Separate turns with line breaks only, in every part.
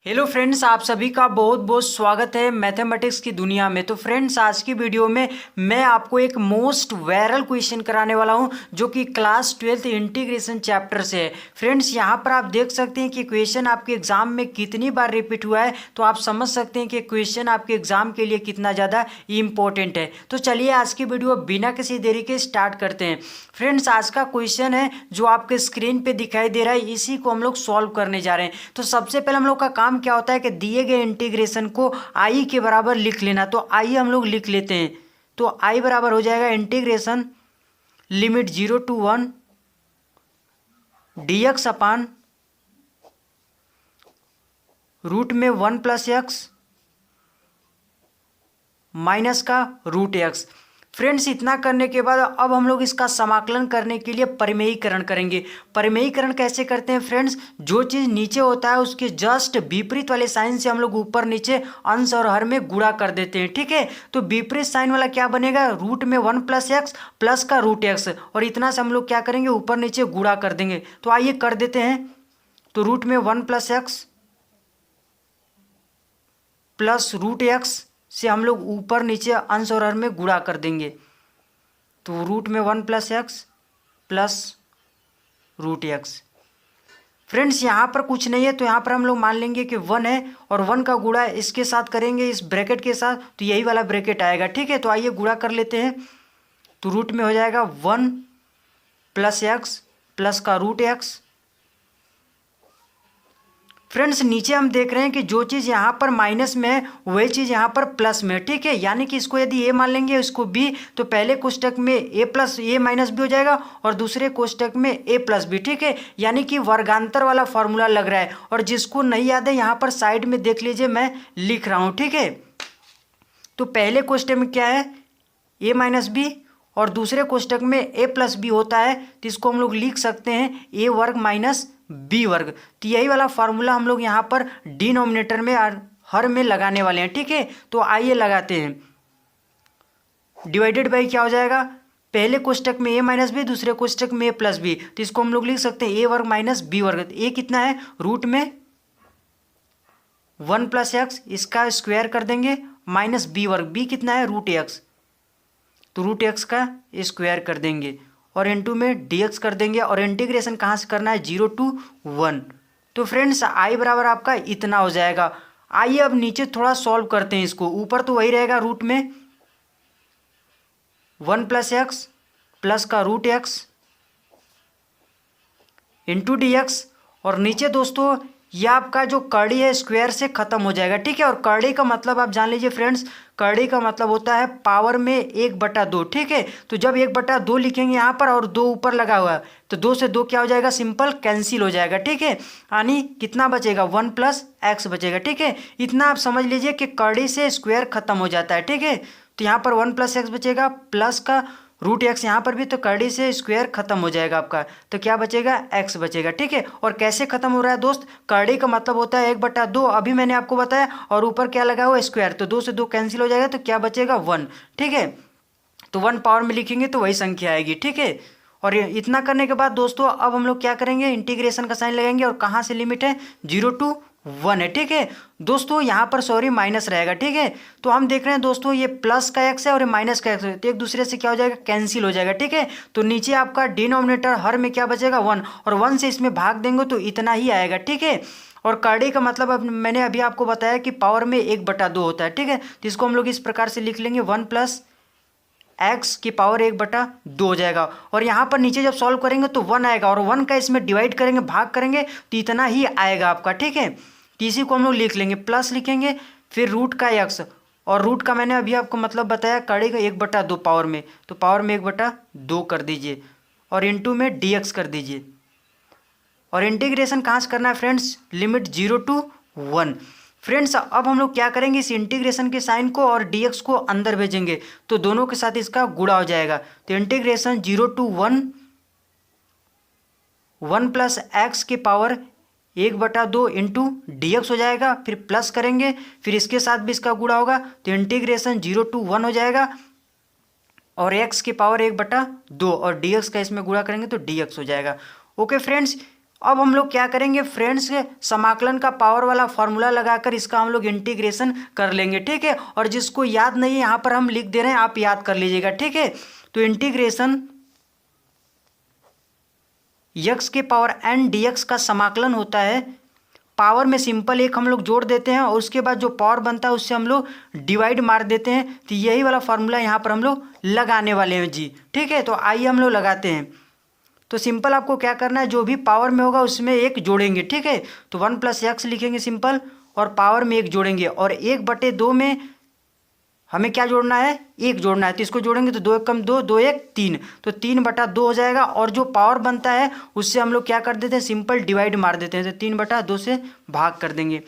Hello friends, आप सभी का बहुत बहुत स्वागत है मैथमेटिक्स की दुनिया में। तो फ्रेंड्स, आज की वीडियो में मैं आपको एक मोस्ट वायरल क्वेश्चन कराने वाला हूं जो कि क्लास 12th इंटीग्रेशन चैप्टर से है। फ्रेंड्स, यहां पर आप देख सकते हैं कि क्वेश्चन आपके एग्जाम में कितनी बार रिपीट हुआ है, तो आप समझ सकते हैं कि क्वेश्चन आपके एग्जाम के लिए कितना ज़्यादा इंपॉर्टेंट है। तो चलिए आज की वीडियो बिना किसी देरी के स्टार्ट करते हैं। फ्रेंड्स, आज का क्वेश्चन है जो आपके स्क्रीन पे दिखाई दे रहा है, इसी को हम लोग सॉल्व करने जा रहे हैं। तो सबसे पहले हम लोग का काम क्या होता है कि दिए गए इंटीग्रेशन को आई के बराबर लिख लेना। तो आई हम लोग लिख लेते हैं। तो आई बराबर हो जाएगा इंटीग्रेशन लिमिट 0 to 1 dx अपान रूट में 1 + x माइनस का रूट एक्स। फ्रेंड्स, इतना करने के बाद अब हम लोग इसका समाकलन करने के लिए परिमेयीकरण करेंगे। परिमेयीकरण कैसे करते हैं फ्रेंड्स? जो चीज़ नीचे होता है उसके जस्ट विपरीत वाले साइन से हम लोग ऊपर नीचे अंश और हर में गुणा कर देते हैं। ठीक है, तो विपरीत साइन वाला क्या बनेगा? रूट में 1 + x प्लस का रूट एक्स, और इतना से हम लोग क्या करेंगे? ऊपर नीचे गुणा कर देंगे। तो आइए कर देते हैं। तो रूट में 1 + x प्लस रूट एक्स से हम लोग ऊपर नीचे अंश और हर में गुणा कर देंगे। तो रूट में 1 + x plus root x. Friends, यहाँ पर कुछ नहीं है तो यहाँ पर हम लोग मान लेंगे कि 1 है, और 1 का गुणा इसके साथ करेंगे, इस ब्रैकेट के साथ, तो यही वाला ब्रैकेट आएगा। ठीक है, तो आइए गुणा कर लेते हैं। तो रूट में हो जाएगा 1 + x प्लस का रूट एक्स। फ्रेंड्स, नीचे हम देख रहे हैं कि जो चीज़ यहाँ पर माइनस में है वही चीज़ यहाँ पर प्लस में है। ठीक है, यानी कि इसको यदि ए मान लेंगे, इसको बी, तो पहले कोष्टक में ए प्लस ए माइनस बी हो जाएगा और दूसरे कोष्टक में ए प्लस बी। ठीक है, यानी कि वर्गांतर वाला फॉर्मूला लग रहा है। और जिसको नहीं याद है यहाँ पर साइड में देख लीजिए, मैं लिख रहा हूँ। ठीक है, तो पहले कोष्टक में क्या है? ए माइनस बी, और दूसरे कोष्टक में ए प्लस बी होता है, तो इसको हम लोग लिख सकते हैं ए वर्ग माइनस बी वर्ग। तो यही वाला फार्मूला हम लोग यहाँ पर डिनोमिनेटर में और हर में लगाने वाले हैं। ठीक है, तो आइए लगाते हैं। डिवाइडेड बाई क्या हो जाएगा? पहले कोष्टक में ए माइनस बी, दूसरे कोष्टक में ए प्लस बी, तो इसको हम लोग लिख सकते हैं ए वर्ग माइनस बी वर्ग। ए कितना है? रूट में 1 + x, इसका स्क्वायर कर देंगे, माइनस बी वर्ग। बी कितना है? रूट एक्स, तो रूट एक्स का स्क्वायर कर देंगे और इनटू में dx कर देंगे। और इंटीग्रेशन कहाँ से करना है? 0 to 1। तो फ्रेंड्स, आई बराबर आपका इतना हो जाएगा। आइए अब नीचे थोड़ा सॉल्व करते हैं इसको। ऊपर तो वही रहेगा, रूट में 1 + x प्लस का रूट एक्स इंटू dx, और नीचे दोस्तों ये आपका जो कर्ड़ी है स्क्वायर से खत्म हो जाएगा। ठीक है, और कर्ड़ी का मतलब आप जान लीजिए फ्रेंड्स, कर्ड़ी का मतलब होता है पावर में 1/2। ठीक है, तो जब 1/2 लिखेंगे यहाँ पर और 2 ऊपर लगा हुआ है, तो 2 से 2 क्या हो जाएगा? सिंपल कैंसिल हो जाएगा। ठीक है, यानी कितना बचेगा? 1 + x बचेगा। ठीक है, इतना आप समझ लीजिए कि कर्ड़ी से स्क्वायर खत्म हो जाता है। ठीक है, तो यहाँ पर 1 + x बचेगा प्लस का रूट एक्स, यहाँ पर भी तो कर्ड़ी से स्क्वायर खत्म हो जाएगा आपका, तो क्या बचेगा? एक्स बचेगा। ठीक है, और कैसे खत्म हो रहा है दोस्त? कर्ड़ी का मतलब होता है 1/2, अभी मैंने आपको बताया, और ऊपर क्या लगा हुआ? स्क्वायर, तो 2 से 2 कैंसिल हो जाएगा, तो क्या बचेगा? 1। ठीक है, तो 1 पावर में लिखेंगे तो वही संख्या आएगी। ठीक है, और इतना करने के बाद दोस्तों अब हम लोग क्या करेंगे? इंटीग्रेशन का साइन लगाएंगे, और कहाँ से लिमिट है? 0 to 1 है। ठीक है दोस्तों, यहाँ पर सॉरी माइनस रहेगा। ठीक है, तो हम देख रहे हैं दोस्तों ये प्लस का एक्स है और ये माइनस का एक्स है, तो एक दूसरे से क्या हो जाएगा? कैंसिल हो जाएगा। ठीक है, तो नीचे आपका डिनोमिनेटर हर में क्या बचेगा? 1, और 1 से इसमें भाग देंगे तो इतना ही आएगा। ठीक है, और कर्ड़ी का मतलब अब मैंने अभी आपको बताया कि पावर में 1/2 होता है। ठीक है, तो इसको हम लोग इस प्रकार से लिख लेंगे, 1 + x की पावर 1/2 हो जाएगा। और यहाँ पर नीचे जब सॉल्व करेंगे तो 1 आएगा, और 1 का इसमें डिवाइड करेंगे, भाग करेंगे, तो इतना ही आएगा आपका। ठीक है, इसी को हम लोग लिख लेंगे, प्लस लिखेंगे, फिर रूट का x, और रूट का मैंने अभी आपको मतलब बताया कर्ड़ी का 1/2 पावर में, तो पावर में 1/2 कर दीजिए, और इंटू में dx कर दीजिए। और इंटीग्रेशन कहाँ से करना है फ्रेंड्स? Limit 0 to 1। फ्रेंड्स, अब हम लोग क्या करेंगे? इस इंटीग्रेशन के साइन को और dx को अंदर भेजेंगे, तो दोनों के साथ इसका गुणा हो जाएगा। तो इंटीग्रेशन 0 to 1 1 + x की पावर 1/2 इंटू dx हो जाएगा, फिर प्लस करेंगे, फिर इसके साथ भी इसका गुणा होगा, तो इंटीग्रेशन 0 to 1 हो जाएगा, और x की पावर 1/2, और dx का इसमें गुणा करेंगे तो dx हो जाएगा। ओके फ्रेंड्स, अब हम लोग क्या करेंगे फ्रेंड्स, समाकलन का पावर वाला फॉर्मूला लगाकर इसका हम लोग इंटीग्रेशन कर लेंगे, ठीक है। और जिसको याद नहीं है यहाँ पर हम लिख दे रहे हैं, आप याद कर लीजिएगा, ठीक है। तो इंटीग्रेशन x के पावर n dx का समाकलन होता है, पावर में सिंपल एक हम लोग जोड़ देते हैं और उसके बाद जो पावर बनता है उससे हम लोग डिवाइड मार देते हैं। तो यही वाला फॉर्मूला यहाँ पर हम लोग लगाने वाले हैं जी, ठीक है। तो आइए हम लोग लगाते हैं। तो सिंपल आपको क्या करना है, जो भी पावर में होगा उसमें एक जोड़ेंगे, ठीक है। तो 1 + x लिखेंगे सिंपल, और पावर में एक जोड़ेंगे, और 1/2 में हमें क्या जोड़ना है, एक जोड़ना है। तो इसको जोड़ेंगे तो 2 × 2 2 1 3, तो 3/2 हो जाएगा। और जो पावर बनता है उससे हम लोग क्या कर देते हैं, सिंपल डिवाइड मार देते हैं, तो 3/2 से भाग कर देंगे।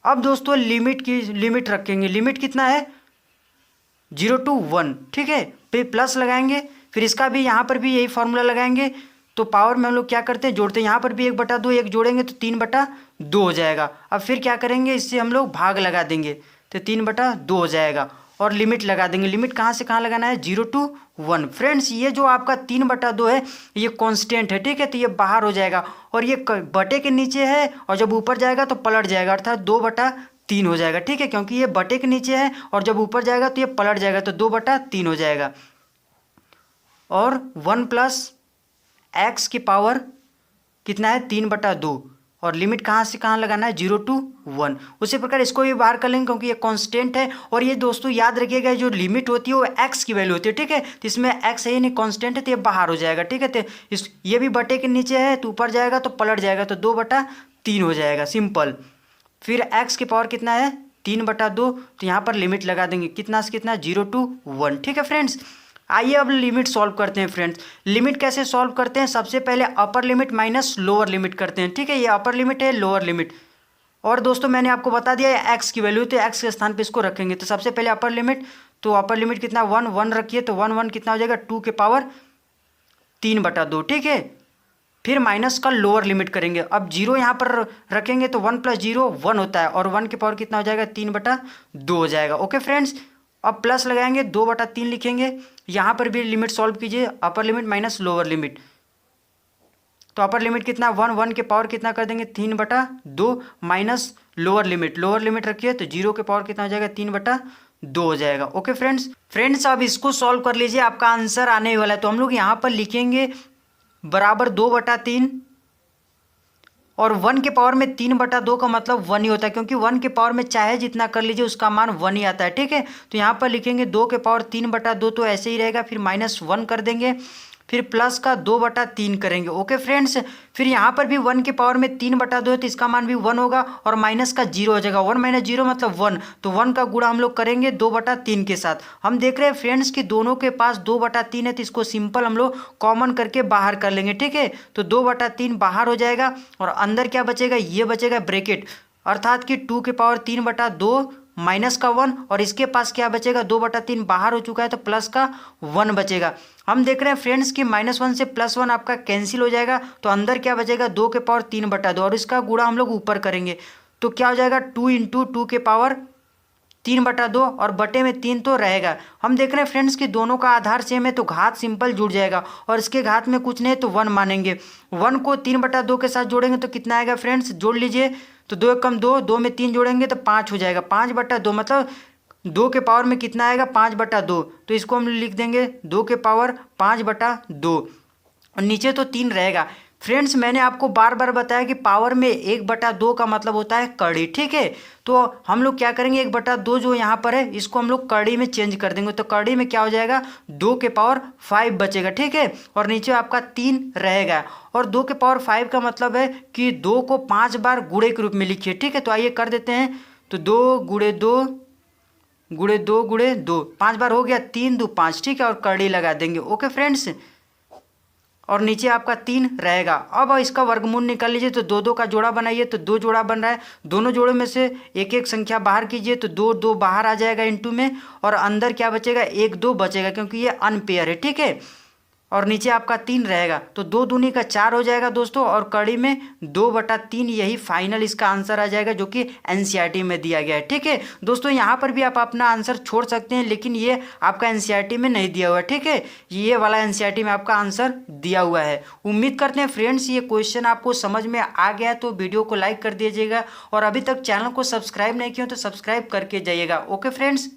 अब दोस्तों लिमिट रखेंगे, लिमिट कितना है 0 to 1, ठीक है। फिर प्लस लगाएंगे, फिर इसका भी यहाँ पर भी यही फॉर्मूला लगाएंगे। तो पावर में हम लोग क्या करते हैं, जोड़ते हैं, यहाँ पर भी 1/2 एक जोड़ेंगे तो 3/2 हो जाएगा। अब फिर क्या करेंगे, इससे हम लोग भाग लगा देंगे, तो 3/2 हो जाएगा। और लिमिट लगा देंगे, लिमिट कहाँ से कहाँ लगाना है, 0 to 1। फ्रेंड्स ये जो आपका 3/2 है ये कांस्टेंट है, ठीक है। तो ये बाहर हो जाएगा, और ये बटे के नीचे है, और जब ऊपर जाएगा तो पलट जाएगा, अर्थात 2/3 हो जाएगा, ठीक है। क्योंकि ये बटे के नीचे है और जब ऊपर जाएगा तो ये पलट जाएगा, तो 2/3 हो जाएगा। और 1 + x की पावर कितना है, 3/2, और लिमिट कहाँ से कहाँ लगाना है, 0 to 1। उसी प्रकार इसको भी बाहर कर लेंगे क्योंकि ये कांस्टेंट है। और ये दोस्तों याद रखिएगा, जो लिमिट होती है वो x की वैल्यू होती है, ठीक है। तो इसमें x है ही नहीं, कांस्टेंट है, तो ये बाहर हो जाएगा, ठीक है। तो ये भी बटे के नीचे है तो ऊपर जाएगा तो पलट जाएगा, तो 2/3 हो जाएगा सिंपल। फिर x की पावर कितना है, 3/2, तो यहाँ पर लिमिट लगा देंगे, कितना से कितना, 0 to 1, ठीक है फ्रेंड्स। आइए अब लिमिट सॉल्व करते हैं फ्रेंड्स। लिमिट कैसे सॉल्व करते हैं, सबसे पहले upper limit minus lower limit करते हैं, ठीक है। ये अपर लिमिट है, लोअर लिमिट। और दोस्तों मैंने आपको बता दिया है एक्स की वैल्यू, तो एक्स के स्थान पे इसको रखेंगे। तो सबसे पहले अपर लिमिट, तो अपर लिमिट कितना, 1 रखिए, तो 1 कितना हो जाएगा, 2 के पावर 3/2, ठीक है। फिर माइनस का लोअर लिमिट करेंगे, अब 0 यहाँ पर रखेंगे तो 1 + 0 1 होता है, और 1 के पावर कितना हो जाएगा, 3/2 हो जाएगा, ओके फ्रेंड्स। अब प्लस लगाएंगे, 2/3 लिखेंगे। यहाँ पर भी लिमिट सॉल्व कीजिए, upper limit minus lower limit. तो अपर लिमिट कितना, 1 के पावर कितना कर देंगे, 3/2 माइनस लोअर लिमिट रखिए, तो 0 के पावर कितना हो जाएगा, 3/2 हो जाएगा, ओके फ्रेंड्स। अब इसको सॉल्व कर लीजिए, आपका आंसर आने वाला है। तो हम लोग यहाँ पर लिखेंगे बराबर 2/3, और 1 के पावर में 3/2 का मतलब 1 ही होता है, क्योंकि 1 के पावर में चाहे जितना कर लीजिए उसका मान 1 ही आता है, ठीक है। तो यहाँ पर लिखेंगे 2 के पावर 3/2, तो ऐसे ही रहेगा, फिर -1 कर देंगे, फिर प्लस का 2/3 करेंगे, ओके फ्रेंड्स। फिर यहाँ पर भी 1 के पावर में 3/2 है तो इसका मान भी 1 होगा, और माइनस का 0 हो जाएगा, 1 - 0 मतलब 1, तो 1 का गुणा हम लोग करेंगे 2/3 के साथ। हम देख रहे हैं फ्रेंड्स कि दोनों के पास 2/3 है, तो इसको सिंपल हम लोग कॉमन करके बाहर कर लेंगे, ठीक है। तो 2/3 बाहर हो जाएगा, और अंदर क्या बचेगा, ये बचेगा ब्रैकेट, अर्थात कि 2 के पावर 3/2 माइनस का 1, और इसके पास क्या बचेगा, 2/3 बाहर हो चुका है तो प्लस का 1 बचेगा। हम देख रहे हैं फ्रेंड्स कि -1 से +1 आपका कैंसिल हो जाएगा, तो अंदर क्या बचेगा, 2 के पावर 3/2, और इसका गुणा हम लोग ऊपर करेंगे, तो क्या हो जाएगा, 2 × 2 के पावर 3/2, और बटे में 3 तो रहेगा। हम देख रहे हैं फ्रेंड्स कि दोनों का आधार सेम है तो घात सिंपल जुड़ जाएगा, और इसके घात में कुछ नहीं तो 1 मानेंगे। 1 को 3/2 के साथ जोड़ेंगे तो कितना आएगा फ्रेंड्स, जोड़ लीजिए, तो 2 × 2, 2 में 3 जोड़ेंगे तो 5 हो जाएगा, 5/2 मतलब 2 के पावर में कितना आएगा, 5/2, तो इसको हम लिख देंगे 2 के पावर 5/2, और नीचे तो 3 रहेगा। फ्रेंड्स मैंने आपको बार बार बताया कि पावर में 1/2 का मतलब होता है कड़ी, ठीक है। तो हम लोग क्या करेंगे, 1/2 जो यहाँ पर है इसको हम लोग कड़ी में चेंज कर देंगे, तो कड़ी में क्या हो जाएगा, 2 के पावर 5 बचेगा, ठीक है, और नीचे आपका 3 रहेगा। और 2 के पावर 5 का मतलब है कि 2 को 5 बार गुणे के रूप में लिखिए, ठीक है। तो आइए कर देते हैं, तो 2 × 2 × 2 × 2 5 बार हो गया, 3 × 2 = 5, ठीक है, और कड़ी लगा देंगे, ओके फ्रेंड्स। और नीचे आपका 3 रहेगा। अब इसका वर्गमूल निकाल लीजिए, तो 2 का जोड़ा बनाइए, तो 2 जोड़ा बन रहा है, दोनों जोड़ों में से एक एक संख्या बाहर कीजिए, तो 2 बाहर आ जाएगा इंटू में, और अंदर क्या बचेगा, 1 2 बचेगा, क्योंकि ये अनपेयर है, ठीक है। और नीचे आपका 3 रहेगा, तो 2 दूनी का 4 हो जाएगा दोस्तों, और कड़ी में 2/3 यही फाइनल इसका आंसर आ जाएगा जो कि एनसीईआरटी में दिया गया है। ठीक है दोस्तों, यहाँ पर भी आप अपना आंसर छोड़ सकते हैं, लेकिन ये आपका एनसीईआरटी में नहीं दिया हुआ है। ठीक है, ये वाला एनसीईआरटी में आपका आंसर दिया हुआ है। उम्मीद करते हैं फ्रेंड्स ये क्वेश्चन आपको समझ में आ गया है, तो वीडियो को लाइक कर दीजिएगा, और अभी तक चैनल को सब्सक्राइब नहीं किया तो सब्सक्राइब करके जाइएगा। Okay friends.